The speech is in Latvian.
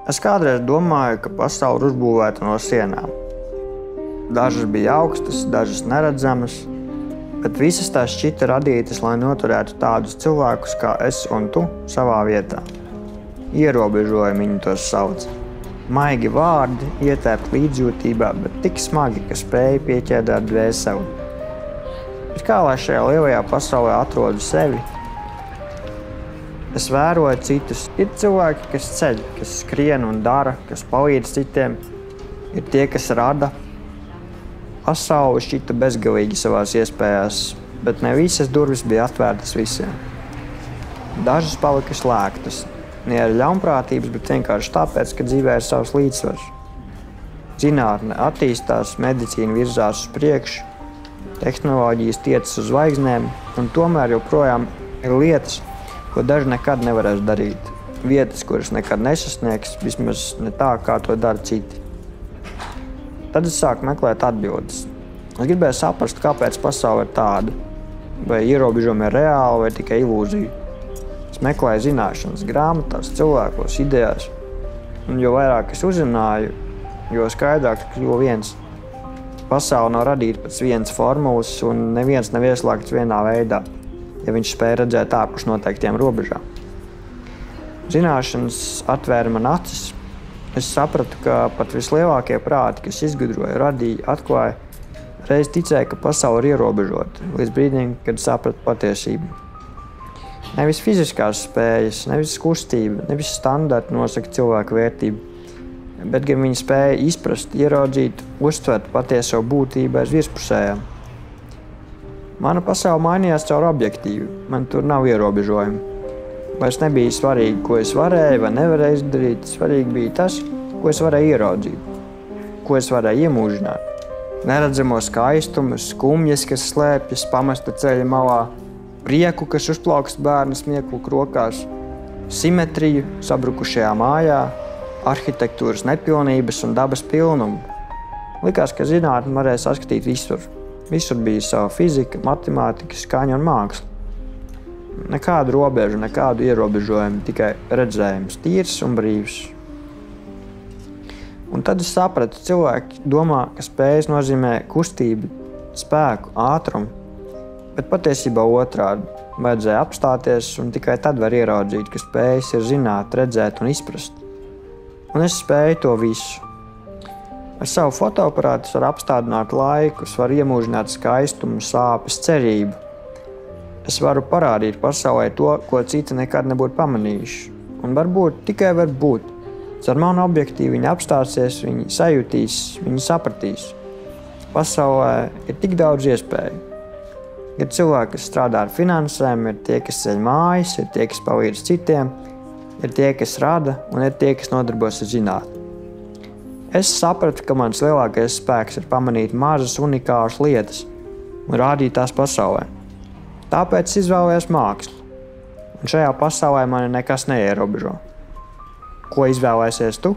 Es kādreiz domāju, ka pasaule uzbūvēta no sienām. Dažas bija augstas, dažas neredzamas, bet visas tās šķita radītas, lai noturētu tādus cilvēkus kā es un tu savā vietā. Ierobežojumi viņi tos sauc. Maigi vārdi, ietērpt līdzjūtībā, bet tik smagi, ka spēja pieķēdāt dvēseli. Bet kā lai šajā lielajā pasaulē atrodu sevi? Es vēroju citus. Ir cilvēki, kas ceļ, kas skrien un dara, kas palīdz citiem. Ir tie, kas rada. Pasaule šķita bezgalīgi savās iespējās, bet ne visas durvis bija atvērtas visiem. Dažas palika slēgtas. Ne ar ļaunprātības, bet vienkārši tāpēc, ka dzīvē ir savs līdzsvars. Zinātne attīstās, medicīna virzās uz priekšu, tehnoloģijas tiecas uz zvaigznēm, un tomēr joprojām ir lietas, ko daži nekad nevarēs darīt. Vietas, kuras nekad nesasniegs, vismaz ne tā, kā to dara citi. Tad es sāku meklēt atbildes. Es gribēju saprast, kāpēc pasaule ir tāda, vai ierobežojumi ir reāli vai tikai ilūzija. Es meklēju zināšanas grāmatās, cilvēkos, idejās, un jo vairāk es uzzināju, jo skaidrāk kļuva viens. Pasaule nav radīta pēc vienas formulas, un neviens nav ieslēgts vienā veidā, ja viņš spēja redzēt ārpus noteiktiem robežām. Zināšanas atvēra man acis. Es sapratu, ka pat vislielākie prāti, kas izgudroja, radīja, atklāja, reiz ticēja, ka pasaule ir ierobežota, līdz brīdim, kad sapratu patiesību. Nevis fiziskās spējas, nevis kustība, nevis standarti nosaka cilvēku vērtību, bet gan viņa spēja izprast, ieraudzīt, uztvert patieso būtību aiz virspusējām. Mana pasaule mainījās caur objektīvu, man tur nav ierobežojumi. Vairs nebija svarīgi, ko es varēju vai nevarēju izdarīt, svarīgi bija tas, ko es varēju ieraudzīt, ko es varēju iemūžināt. Neredzamo skaistumu, skumjas, kas slēpjas pamesta ceļa malā, prieku, kas uzplaukst bērnu smieklu krokās, simetriju sabrukušajā mājā, arhitektūras nepilnības un dabas pilnumu. Likās, ka zinātne varēja saskatīt visur. Visur bija sava fizika, matemātika, skaņa un māksla. Nekādu robežu, nekādu ierobežojumu, tikai redzējums, tīrs un brīvs. Un tad es sapratu, cilvēki domā, ka spējas nozīmē kustību, spēku, ātrumu. Bet patiesībā otrādi. Vajadzēja apstāties, un tikai tad var ieraudzīt, ka spējas ir zināt, redzēt un izprast. Un es spēju to visu. Ar savu fotoaparātu var apstādināt laiku, varu iemūžināt skaistumu, sāpes, cerību. Es varu parādīt pasaulē to, ko citi nekad nebūtu pamanījuši. Un varbūt, tikai varbūt, ar manu objektīvu viņi apstāsies, viņi sajūtīs, viņi sapratīs. Pasaulē ir tik daudz iespēju. Ir cilvēki, kas strādā ar finansēm, ir tie, kas ceļ mājas, ir tie, kas palīdz citiem, ir tie, kas rada un ir tie, kas nodarbojas ar zinātni. Es sapratu, ka mans lielākais spēks ir pamanīt mazas unikālas lietas un rādīt tās pasaulē. Tāpēc izvēlējos mākslu. Un šajā pasaulē mani nekas neierobežo. Ko izvēlēsies tu?